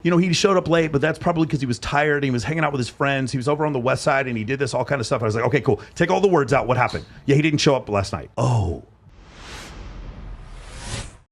You know, he showed up late, but that's probably because he was tired. He was hanging out with his friends. He was over on the west side, and he did this all kind of stuff. I was like, okay, cool. Take all the words out. What happened? Yeah, he didn't show up last night. Oh.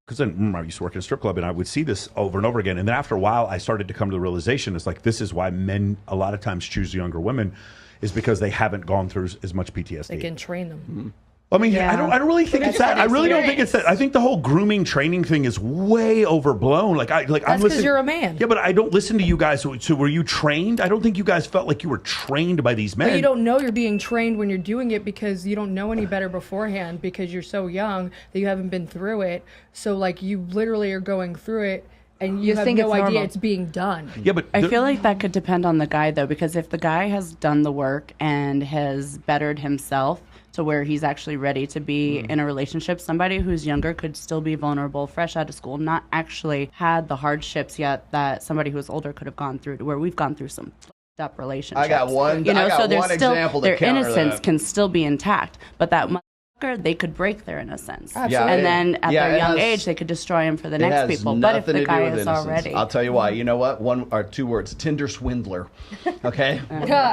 Because then I used to work in a strip club, and I would see this over and over again. And then after a while, I started to come to the realization, it's like, this is why men a lot of times choose younger women, is because they haven't gone through as much PTSD. They can train them. Mm-hmm. I mean, yeah. I don't really think it's that. I really don't think it's that. I think the whole grooming training thing is way overblown. That's because you're a man. Yeah, but I don't listen to you guys. So were you trained? I don't think you guys felt like you were trained by these men. But you don't know you're being trained when you're doing it because you don't know any better beforehand because you're so young that you haven't been through it. So like you literally are going through it. And you have no idea it's being done. Yeah, but I feel like that could depend on the guy, though, because if the guy has done the work and has bettered himself to where he's actually ready to be in a relationship, somebody who's younger could still be vulnerable, fresh out of school, not actually had the hardships yet that somebody who's older could have gone through, to where we've gone through some up relationships. I got one. You know, I got so there's one still example to their counter innocence that. can still be intact, but that they could break their innocence. Absolutely. And then at their young age, they could destroy him for the next people. But if the guy is already... I'll tell you why. You know what? One or two words. Tinder swindler. Okay?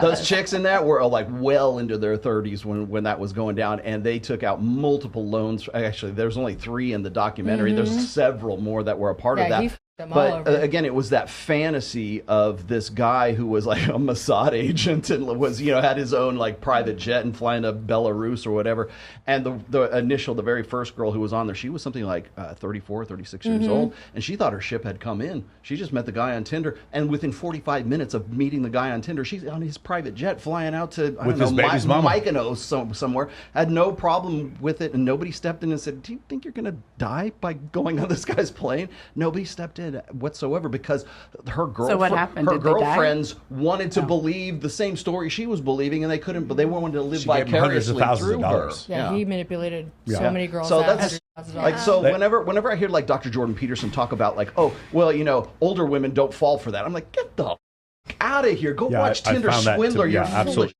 Those chicks in that were like well into their 30s when that was going down, and they took out multiple loans. Actually, there's only 3 in the documentary. There's several more that were a part of that. But again, it was that fantasy of this guy who was like a Mossad agent and was, you know, had his own like private jet and flying to Belarus or whatever. And the very first girl who was on there, she was something like 34, 36 years old. And she thought her ship had come in. She just met the guy on Tinder. And within 45 minutes of meeting the guy on Tinder, she's on his private jet flying out to, Mykonos somewhere. Had no problem with it. And nobody stepped in and said, do you think you're going to die by going on this guy's plane? Nobody stepped in whatsoever because her girlfriends wanted to believe the same story she was believing, and they couldn't. But they wanted to live vicariously through her. Yeah, he manipulated so many girls. So that's like whenever I hear like Dr. Jordan Peterson talk about like, oh well, you know, older women don't fall for that. I'm like, get the out of here. Go watch Tinder Swindler. You're absolutely.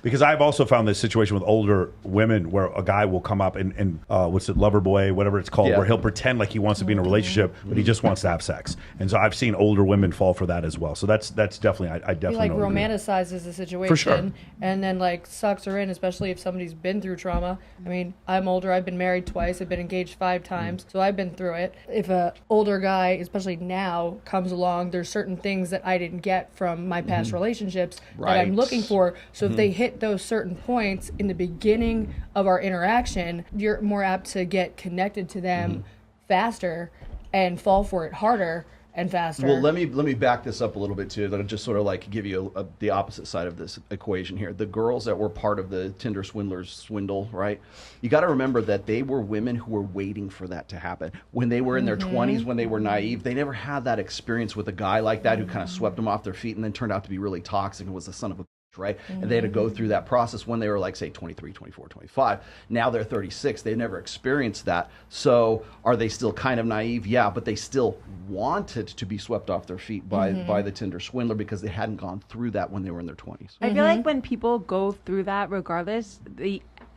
Because I've also found this situation with older women where a guy will come up and what's it, lover boy, whatever it's called, where he'll pretend like he wants to be in a relationship, but he just wants to have sex. And so I've seen older women fall for that as well. So that's definitely, I definitely he like romanticizes the situation. For sure. And then like sucks her in, especially if somebody's been through trauma. I mean, I'm older. I've been married twice. I've been engaged 5 times. So I've been through it. If a older guy, especially now, comes along, there's certain things that I didn't get from my past relationships that I'm looking for. So if they hit those certain points in the beginning of our interaction, you're more apt to get connected to them faster and fall for it harder and faster. Well, let me back this up a little bit too. That'll just sort of like give you the opposite side of this equation here. The girls that were part of the Tinder swindlers swindle, right? You got to remember that they were women who were waiting for that to happen. When they were in their 20s, when they were naive, they never had that experience with a guy like that who kind of swept them off their feet and then turned out to be really toxic and was the son of a right? And they had to go through that process when they were like, say, 23, 24, 25. Now they're 36. They never experienced that. So are they still kind of naive? Yeah, but they still wanted to be swept off their feet by the Tinder swindler because they hadn't gone through that when they were in their 20s. I feel like when people go through that, regardless,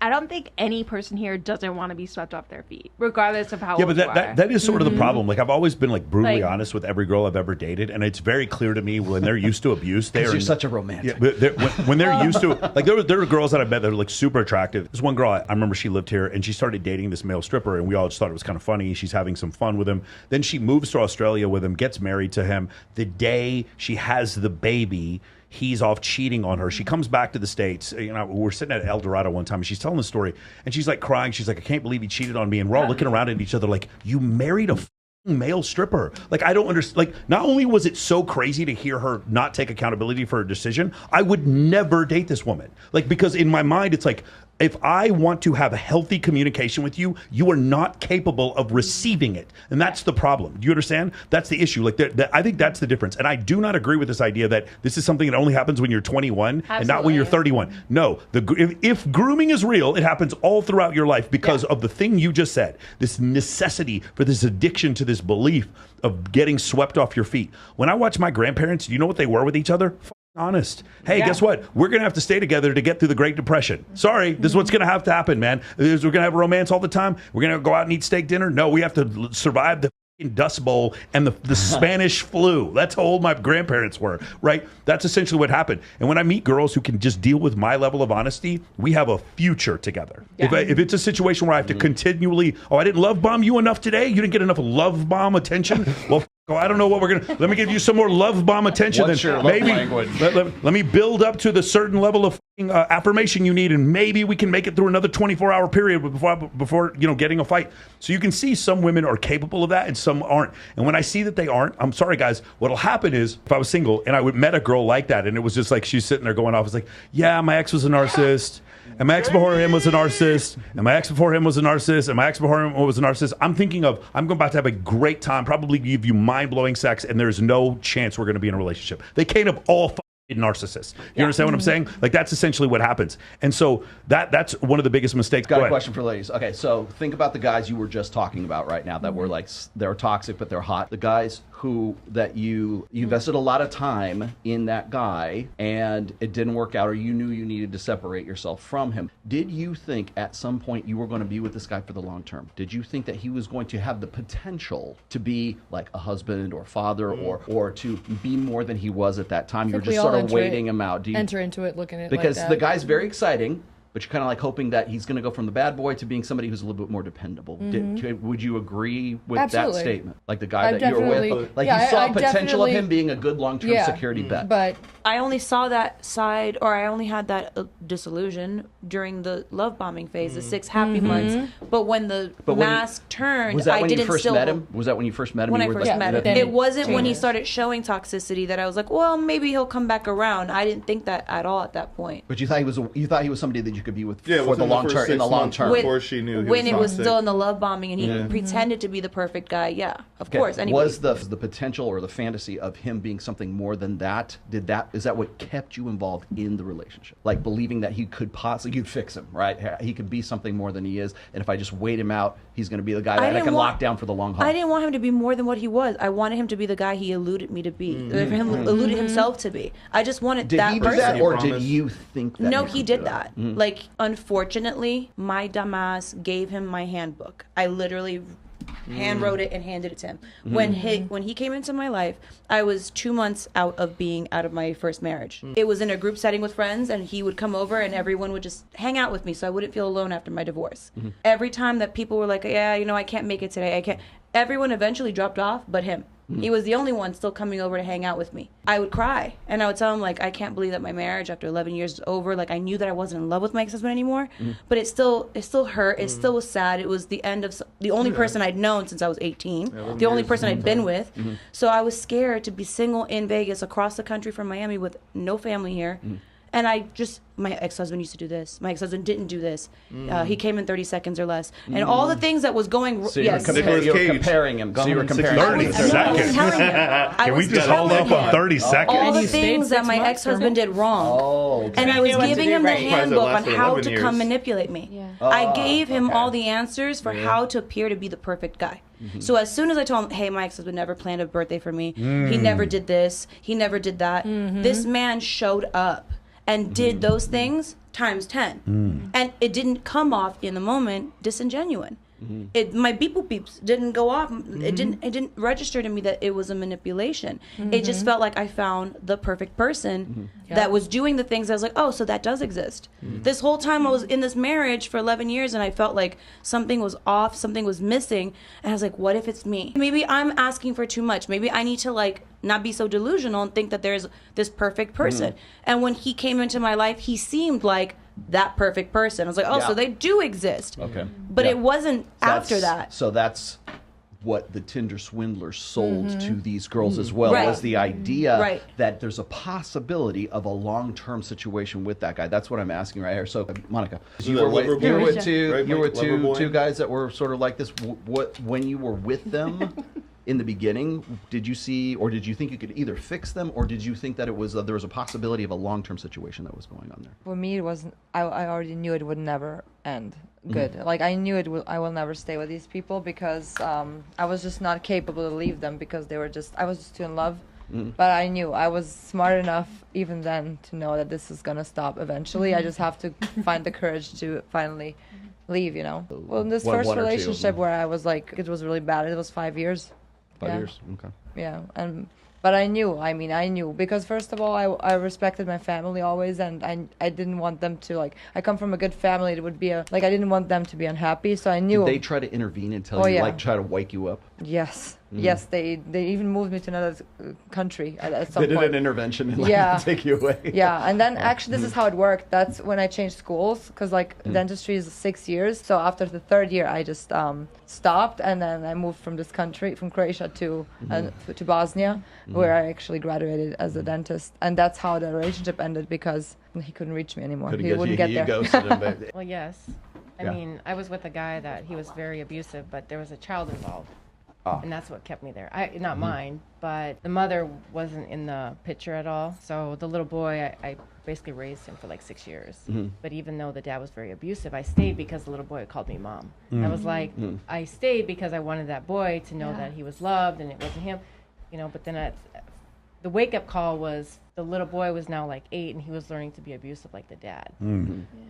I don't think any person here doesn't want to be swept off their feet, regardless of how old you are. That is sort of the problem. Like I've always been like brutally honest with every girl I've ever dated, and it's very clear to me when they're used to abuse. You're such a romantic. Yeah, when they're used to like there are girls that I met that are like super attractive. There's one girl I remember, she lived here and she started dating this male stripper, and we all just thought it was kind of funny. She's having some fun with him. Then she moves to Australia with him, gets married to him. The day she has the baby, he's off cheating on her. She comes back to the States. You know, we're sitting at El Dorado one time, and she's telling the story, and she's like crying. She's like, I can't believe he cheated on me. And we're all looking around at each other like, you married a male stripper. Like, I don't understand. Like, not only was it so crazy to hear her not take accountability for her decision, I would never date this woman. Like, because in my mind, it's like, if I want to have a healthy communication with you, you are not capable of receiving it. And that's the problem. Do you understand? That's the issue. Like, I think that's the difference. And I do not agree with this idea that this is something that only happens when you're 21 and not when you're 31. No, if grooming is real, it happens all throughout your life because of the thing you just said, this necessity for this addiction to this belief of getting swept off your feet. When I watch my grandparents, do you know what they were with each other? Honest. Hey, guess what? We're going to have to stay together to get through the Great Depression. Sorry, this is what's going to have to happen, man. We're going to have romance all the time. We're going to go out and eat steak dinner. No, we have to survive the Dust Bowl and the Spanish flu. That's how old my grandparents were, right? That's essentially what happened. And when I meet girls who can just deal with my level of honesty, we have a future together. Yeah. If it's a situation where I have to continually, I didn't love bomb you enough today, you didn't get enough love bomb attention, well, I don't know what we're going to, let me give you some more love bomb attention. What's your love maybe language? Let me build up to the certain level of affirmation you need, and maybe we can make it through another 24-hour period before getting a fight. So you can see some women are capable of that and some aren't. And when I see that they aren't, I'm sorry guys, what'll happen is if I was single and I would met a girl like that and it was just like she's sitting there going off, it's like, yeah, my ex was a narcissist. And my ex before him was a narcissist. And my ex before him was a narcissist. And my ex before him was a narcissist. I'm thinking of, I'm about to have a great time, probably give you mind-blowing sex, and there's no chance we're going to be in a relationship. They can't have all narcissists. You understand what I'm saying? Like, that's essentially what happens. And so that's one of the biggest mistakes. Got a question for ladies. Okay, so think about the guys you were just talking about right now that were like, they're toxic, but they're hot. The guys who that you invested a lot of time in that guy and it didn't work out, or you knew you needed to separate yourself from him. Did you think at some point you were going to be with this guy for the long term? Did you think that he was going to have the potential to be like a husband or father or to be more than he was at that time? You were just sort of waiting him out. Do you enter into it looking at it because like that? the guy's very exciting, but you're kind of like hoping that he's going to go from the bad boy to being somebody who's a little bit more dependable. Would you agree with Absolutely. that statement? Like the guy I that you were with? Like you saw potential of him being a good long-term security bet. But I only saw that side, or I only had that disillusion during the love bombing phase, the 6 happy months. But when the mask turned, was that I when didn't you first still met him? Was that when you first met him? when I You were first like, met him. then It wasn't when he changed. started showing toxicity that I was like, well, maybe he'll come back around. I didn't think that at all at that point. But you thought he was somebody that you could be with Yeah, for the long term. In the long term, before she knew he when was it was toxic. still in the love bombing and he pretended to be the perfect guy, of course. Anybody. Was the potential or the fantasy of him being something more than that? Is that what kept you involved in the relationship? Like believing that he could possibly, you'd fix him, right? He could be something more than he is, and if I just wait him out, he's going to be the guy that I can lock down for the long haul. I didn't want him to be more than what he was. I wanted him to be the guy he eluded me to be, eluded himself to be. I just wanted Did that he do person. that, or Promise? did you think that? No, you he could did do that. Like, unfortunately, my dumbass gave him my handbook. I literally hand wrote it and handed it to him. When he came into my life, I was 2 months out of being out of my first marriage. It was in a group setting with friends, and he would come over and everyone would just hang out with me so I wouldn't feel alone after my divorce. Every time that people were like, yeah, I can't make it today, I can't, everyone eventually dropped off but him. He was the only one still coming over to hang out with me. I would cry and I would tell him, like, I can't believe that my marriage after 11 years is over. Like, I knew that I wasn't in love with my ex-husband anymore, but it still hurt. It still was sad. It was the end of the only person I'd known since I was 18, the only person I'd been with. So I was scared to be single in Vegas, across the country from Miami, with no family here. And my ex-husband used to do this. My ex-husband didn't do this. He came in 30 seconds or less. And all the things that was going... So you were comparing him. So you were comparing 30 seconds. Can we just hold up on 30 seconds? all And the you stayed things that 6 my months ex-husband did wrong. Oh, okay. And I was giving him the handbook on lasted how 11 to years. come manipulate me. I gave him all the answers for how to appear to be the perfect guy. So as soon as I told him, hey, my ex-husband never planned a birthday for me. He never did this. He never did that. This man showed up and did those things times 10. And it didn't come off in the moment disingenuous. My beep boop beeps didn't go off. It didn't register to me that it was a manipulation. It just felt like I found the perfect person that was doing the things. I was like, oh, so that does exist. This whole time I was in this marriage for 11 years and I felt like something was off, something was missing. And I was like, what if it's me? Maybe I'm asking for too much. Maybe I need to not be so delusional and think that there's this perfect person. And when he came into my life, he seemed like that perfect person. I was like, oh, so they do exist. Okay. But it wasn't after that. So that's what the Tinder swindler sold to these girls as well, Right. was the idea Right. that there's a possibility of a long-term situation with that guy. That's what I'm asking right here. So, Monica, you were with two guys that were sort of like this. When you were with them in the beginning, did you see, or did you think you could either fix them, or did you think that it was there was a possibility of a long-term situation that was going on there? For me, it wasn't. I already knew it would never end good. Like, I knew I will never stay with these people because I was just not capable to leave them because I was just too in love. But I knew I was smart enough even then to know that this is gonna stop eventually. I just have to find the courage to finally leave. Well, in this first one or two. relationship where I was like, it was really bad. It was 5 years. 5 Yeah. years. Okay. Yeah, but I knew because first of all, I respected my family always, and I didn't want them to I come from a good family. It would be I didn't want them to be unhappy, so I knew. Did they try to intervene and tell Oh, you, yeah. like, try to wake you up? Yes, yes, they even moved me to another country at some They did point. an intervention and Yeah. take you away. Yeah, and then actually this is how it worked. That's when I changed schools because dentistry is 6 years. So after the third year, I just stopped, and then I moved from this country, from Croatia to Bosnia, where I actually graduated as a dentist, and that's how the relationship ended because he couldn't reach me anymore. Couldn't He get wouldn't you, get you there. ghosted him. But Well, yes. I Yeah. mean, I was with a guy that he was very abusive, but there was a child involved. Ah. And that's what kept me there. Not mine, but the mother wasn't in the picture at all. So the little boy, I basically raised him for like 6 years. But even though the dad was very abusive, I stayed because the little boy called me mom. I was like, I stayed because I wanted that boy to know that he was loved and it wasn't him. But then the wake-up call was the little boy was now like 8 and he was learning to be abusive like the dad.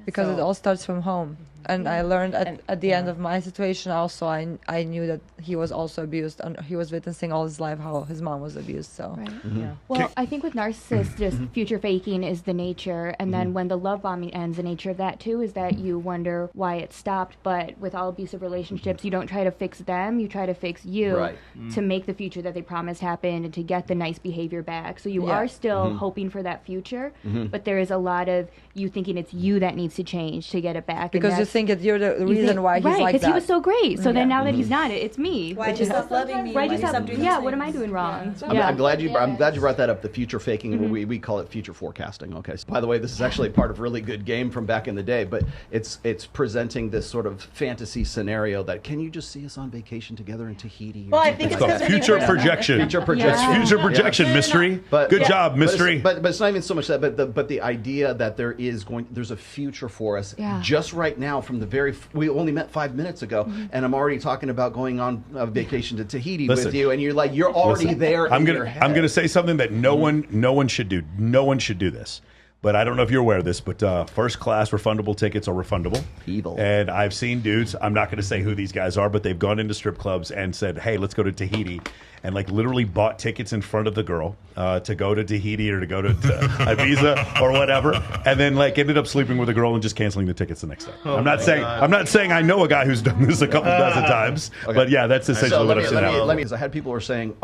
Because it all starts from home, and I learned at the end of my situation also I knew that he was also abused, and he was witnessing all his life how his mom was abused. So Right. Yeah. Well, I think with narcissists, just future faking is the nature, and then when the love bombing ends, the nature of that too is that you wonder why it stopped. But with all abusive relationships, you don't try to fix them; you try to fix you Right. to make the future that they promised happen and to get the nice behavior back. So you Yeah. are still hoping for that future, but there is a lot of you thinking it's you that needs to change to get it back. and because you that's- think that you're the you reason think- why he's right, like because that. he was so great. So then Yeah. now that he's not, it's me. Why'd which you is- stop loving me? Why'd you Why'd you stop? stop doing Yeah, these what am I things? doing wrong? I'm, Yeah. I'm glad you brought that up. The future faking. We call it future forecasting. Okay. So by the way, this is actually part of a really good game from back in the day. But it's presenting this sort of fantasy scenario that can you just see us on vacation together in Tahiti? Well, I think It's it's called future projection. Future projection. Future projection mystery. Good job, But it's- mystery. But it's not even so much that, but the idea that there's a future for us Yeah. just right now from the we only met 5 minutes ago, and I'm already talking about going on a vacation to Tahiti Listen. with you, and you're already there. I'm in gonna your head. I'm gonna say something that no one should do. No one should do this. But I don't know if you're aware of this, but first class refundable tickets are refundable. Evil. And I've seen dudes, I'm not going to say who these guys are, but they've gone into strip clubs and said, hey, let's go to Tahiti. And like literally bought tickets in front of the girl to go to Tahiti or to go to Ibiza or whatever. And then like ended up sleeping with a girl and just canceling the tickets the next day. I'm not saying I know a guy who's done this a couple dozen times. But yeah, that's essentially So what I've seen happen. let me, 'cause I had people who were saying,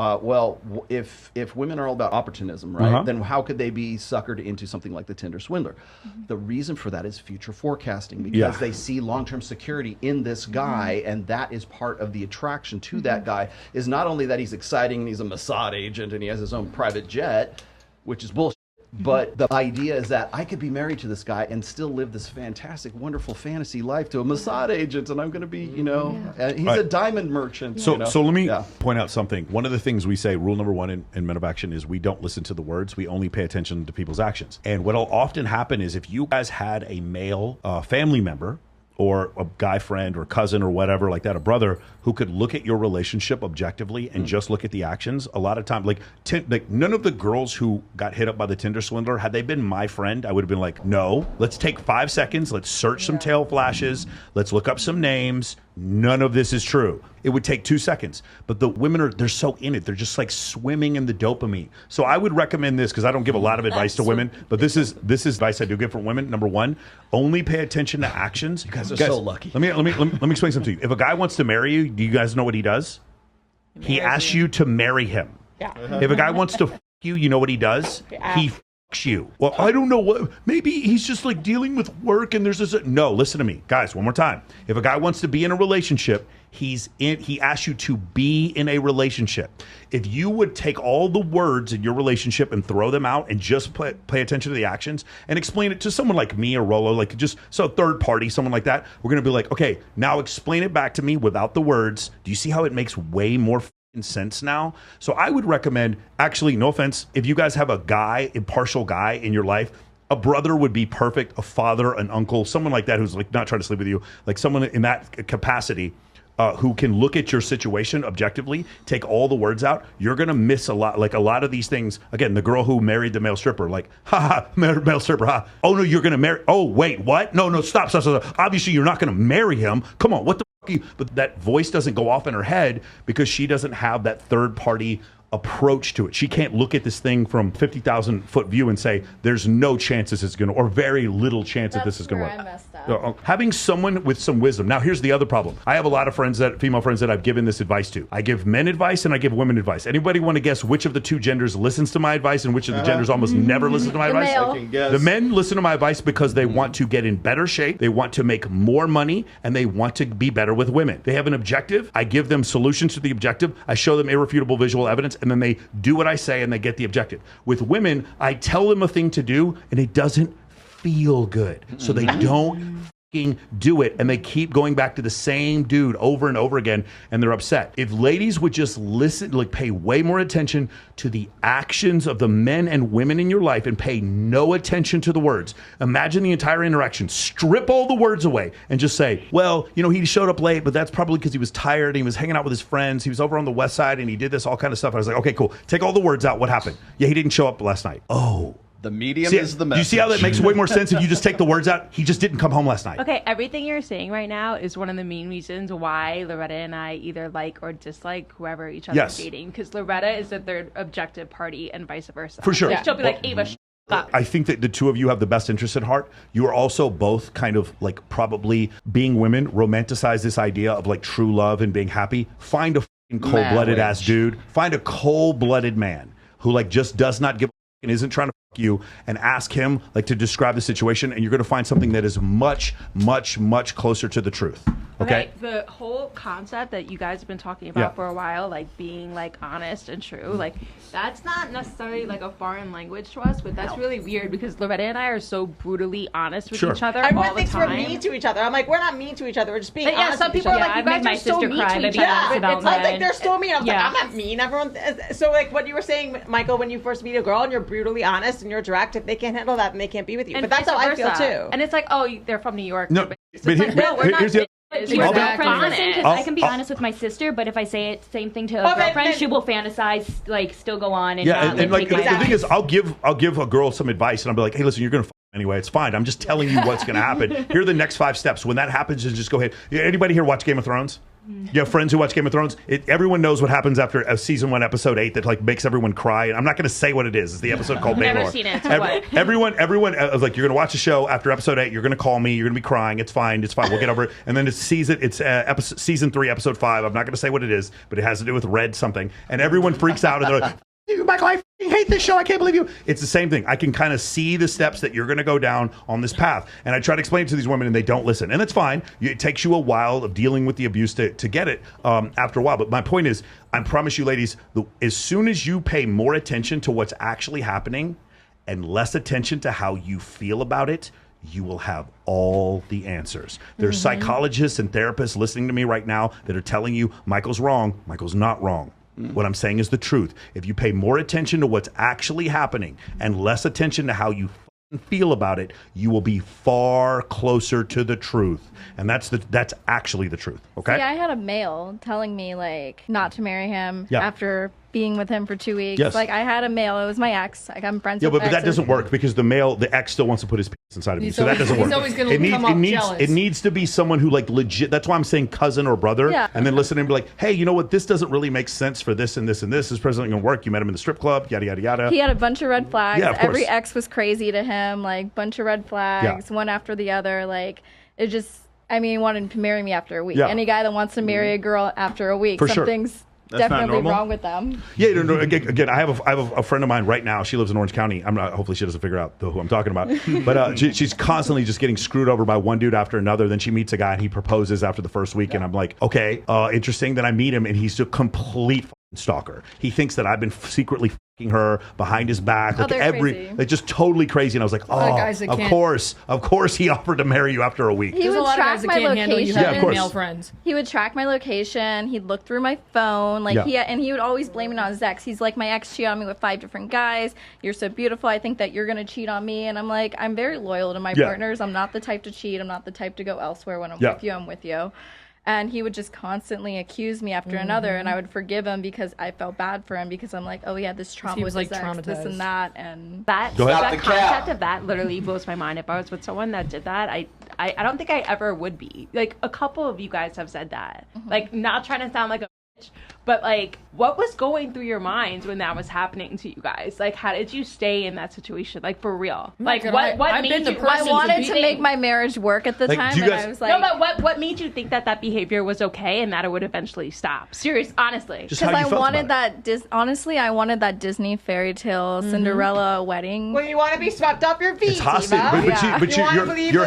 if women are all about opportunism, right, then how could they be suckered into something like the Tinder swindler? The reason for that is future forecasting, because they see long-term security in this guy, and that is part of the attraction to that guy, is not only that he's exciting and he's a Mossad agent and he has his own private jet, which is bullshit. But the idea is that I could be married to this guy and still live this fantastic, wonderful fantasy life to a Mossad agent, and I'm going to be, he's a diamond merchant. So let me point out something. One of the things we say, rule number one in Men of Action, is we don't listen to the words. We only pay attention to people's actions. And what will often happen is if you guys had a male family member or a guy friend or cousin or whatever like that, a brother who could look at your relationship objectively and just look at the actions, a lot of time, like none of the girls who got hit up by the Tinder swindler, had they been my friend, I would have been like, no, let's take 5 seconds, let's search some tail flashes, let's look up some names. None of this is true. It would take 2 seconds. But the women they're so in it. They're just like swimming in the dopamine. So I would recommend this because I don't give a lot of advice to women, but this is advice I do give for women. Number one, only pay attention to actions. You guys are so lucky. Let me explain something to you. If a guy wants to marry you, do you guys know what he does? He asks you to marry him. Yeah. If a guy wants to you, you know what he does? He you. Well, I don't know what. Maybe he's just like dealing with work and there's this. No, listen to me, guys. One more time. If a guy wants to be in a relationship, he asks you to be in a relationship. If you would take all the words in your relationship and throw them out and just pay attention to the actions and explain it to someone like me or Rolo, like just so third party, someone like that, we're gonna be like, okay, now explain it back to me without the words. Do you see how it makes way more sense now? So I would recommend, actually, no offense, if you guys have a guy, impartial guy in your life, a brother would be perfect, a father, an uncle, someone like that who's like not trying to sleep with you, like someone in that capacity who can look at your situation objectively, take all the words out. You're going to miss a lot, like a lot of these things. Again, the girl who married the male stripper, like, male stripper, ha. Oh, no, you're going to marry. Oh, wait, what? No, stop. Obviously, you're not going to marry him. Come on, what the you, but that voice doesn't go off in her head because she doesn't have that third party approach to it. She can't look at this thing from 50,000 foot view and say, there's no chance this is going to, or very little chance that this is going to work. I messed up. Having someone with some wisdom. Now, here's the other problem. I have a lot of female friends that I've given this advice to. I give men advice and I give women advice. Anybody want to guess which of the two genders listens to my advice and which of the genders almost never listen to my advice? male. I can guess. The men listen to my advice because they want to get in better shape, they want to make more money, and they want to be better with women. They have an objective. I give them solutions to the objective. I show them irrefutable visual evidence, and then they do what I say and they get the objective. With women, I tell them a thing to do, and it doesn't feel good. So they don't do it, and they keep going back to the same dude over and over again, and they're upset. If ladies would just listen, like pay way more attention to the actions of the men and women in your life and pay no attention to the words. Imagine the entire interaction. Strip all the words away and just say, well, you know, he showed up late, but that's probably because he was tired and he was hanging out with his friends. He was over on the west side and he did this all kind of stuff. I was like, okay, cool. Take all the words out. What happened? Yeah, he didn't show up last night. Oh. The medium is the message. Do you see how that makes way more sense if you just take the words out? He just didn't come home last night. Okay, everything you're saying right now is one of the main reasons why Loretta and I either like or dislike whoever each other is dating. Because Loretta is the third objective party and vice versa. For sure. Like, she'll be like, Ava, shut up. I think that the two of you have the best interest at heart. You are also both kind of like probably being women, romanticize this idea of like true love and being happy. Find a fucking cold-blooded ass dude. Find a cold-blooded man who like just does not give a and isn't trying to fuck you, and ask him like to describe the situation, and you're going to find something that is much, much, much closer to the truth. Okay? The whole concept that you guys have been talking about for a while, like being like honest and true, like that's not necessarily like a foreign language to us, but that's really weird because Loretta and I are so brutally honest with each other Everyone all the thinks time. we're mean to each other. I'm like, we're not mean to each other. We're just being honest. Yeah, some people are like, you guys are so mean to each other. It sounds like they're so mean. I was like, I'm not mean. Everyone. So like what you were saying, Michael, when you first meet a girl and you're brutally honest and you're direct, if they can't handle that, then they can't be with you. And but that's how I feel too. And it's like, oh, they're from New York. No, but here's the I can be honest with my sister, but if I say it same thing to a girlfriend, she will fantasize, like still go on and not and like take the my thing is, I'll give a girl some advice, and I'll be like, hey, listen, you're gonna anyway. It's fine. I'm just telling you what's gonna happen. Here are the next 5 steps. When that happens, just go ahead. Anybody here watch Game of Thrones? You have friends who watch Game of Thrones? Everyone knows what happens after season 1, episode 8 that like makes everyone cry. And I'm not going to say what it is. It's the episode called Baylor. Never seen it. So everyone like, you're going to watch a show after episode 8. You're going to call me. You're going to be crying. It's fine. We'll get over it. And then it's season 3, episode 5. I'm not going to say what it is, but it has to do with red something. And everyone freaks out and they're like, Michael, I hate this show. I can't believe you. It's the same thing. I can kind of see the steps that you're going to go down on this path. And I try to explain it to these women and they don't listen. And that's fine. It takes you a while of dealing with the abuse to get it after a while. But my point is, I promise you, ladies, as soon as you pay more attention to what's actually happening and less attention to how you feel about it, you will have all the answers. There's psychologists and therapists listening to me right now that are telling you Michael's wrong. Michael's not wrong. What I'm saying is the truth. If you pay more attention to what's actually happening and less attention to how you feel about it, you will be far closer to the truth. And that's actually the truth. Okay? See, I had a male telling me like not to marry him after being with him for 2 weeks. Yes. Like I had a male, it was my ex. Like I'm friends with but exes. that doesn't work because the ex still wants to put his penis inside of you. So that doesn't work. He's always going to come up jealous. It needs to be someone who like legit, that's why I'm saying cousin or brother. Yeah. And then listen and be like, hey, you know what? This doesn't really make sense for this and this and this. This isn't going to work. You met him in the strip club, yada, yada, yada. He had a bunch of red flags. Yeah, of course. Every ex was crazy to him, like bunch of red flags, one after the other. Like it just, I mean, he wanted to marry me after a week. Yeah. Any guy that wants to marry a girl after a week, For sure. something's That's definitely wrong with them. Yeah, no, again, I have a friend of mine right now. She lives in Orange County. Hopefully she doesn't figure out who I'm talking about. But she's constantly just getting screwed over by one dude after another. Then she meets a guy and he proposes after the first week. And I'm like, okay, interesting. Then I meet him and he's a complete stalker. He thinks that I've been secretly fucking her behind his back. Like just totally crazy. And I was like, of course he offered to marry you after a week. He would track my location. Male friends. He would track my location. He'd look through my phone. Like he would always blame it on his ex. He's like, my ex cheated on me with 5 different guys. You're so beautiful. I think that you're gonna cheat on me. And I'm like, I'm very loyal to my partners. I'm not the type to cheat. I'm not the type to go elsewhere. When I'm with you, I'm with you. And he would just constantly accuse me after another, and I would forgive him because I felt bad for him because I'm like, oh, he had this trauma with his ex, this and that, and that concept of that literally blows my mind. If I was with someone that did that, I don't think I ever would be. Like, a couple of you guys have said that. Like, not trying to sound like a bitch, but like, what was going through your minds when that was happening to you guys? Like, how did you stay in that situation? Like, for real? Like, what made you? I wanted to make my marriage work at the time, and I was like, no, but what made you think that behavior was okay and that it would eventually stop? Serious, honestly. Because I wanted that. Honestly, I wanted that Disney fairy tale Cinderella wedding. Well, you want to be swept off your feet. It's hostage, you're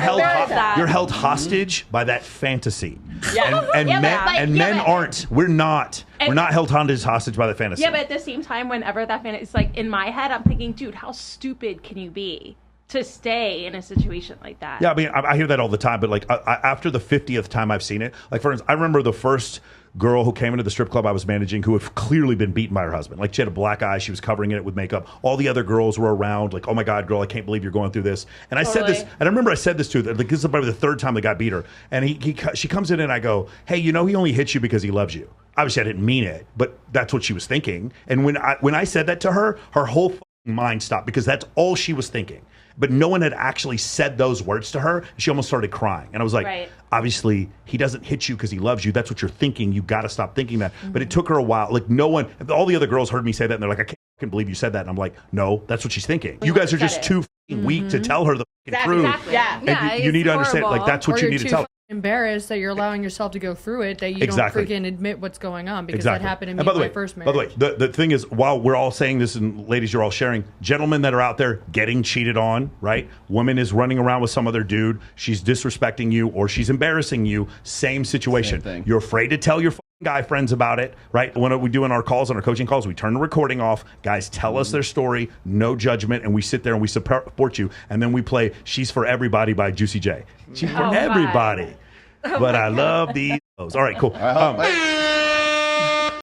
held hostage by that fantasy. Yeah. And men aren't. We're not held hostage by the fantasy. Yeah, but at the same time, whenever that fantasy, it's like in my head, I'm thinking, dude, how stupid can you be to stay in a situation like that? Yeah, I mean, I hear that all the time, but like after the 50th time I've seen it, like for instance, I remember the first girl who came into the strip club I was managing who had clearly been beaten by her husband. Like, she had a black eye, she was covering it with makeup. All the other girls were around, like, oh my God, girl, I can't believe you're going through this. And I said this, and I remember I said this to her, like, this is probably the third time the guy beat her. And she comes in and I go, hey, you know, he only hits you because he loves you. Obviously, I didn't mean it, but that's what she was thinking. And when I said that to her, her whole mind stopped because that's all she was thinking. But no one had actually said those words to her. She almost started crying. And I was like, obviously, he doesn't hit you because he loves you. That's what you're thinking. You got to stop thinking that. But it took her a while. Like, no one, all the other girls heard me say that, and they're like, I can't believe you said that. And I'm like, no, that's what she's thinking. You guys are just too weak to tell her the truth. Exactly. Yeah. And you need to understand, like, that's what you need to tell her. Embarrassed that you're allowing yourself to go through it, that you don't freaking admit what's going on, because that happened to me in my first marriage. By the way, the thing is, while we're all saying this, and ladies, you're all sharing, gentlemen that are out there getting cheated on, right? Woman is running around with some other dude, she's disrespecting you or she's embarrassing you, same situation. Same thing. You're afraid to tell your guy friends about it, right? When we do in our calls, on our coaching calls, we turn the recording off. Guys tell us their story, no judgment, and we sit there and we support you, and then we play She's for Everybody by Juicy J. She's for everybody. But I love these. All right, cool.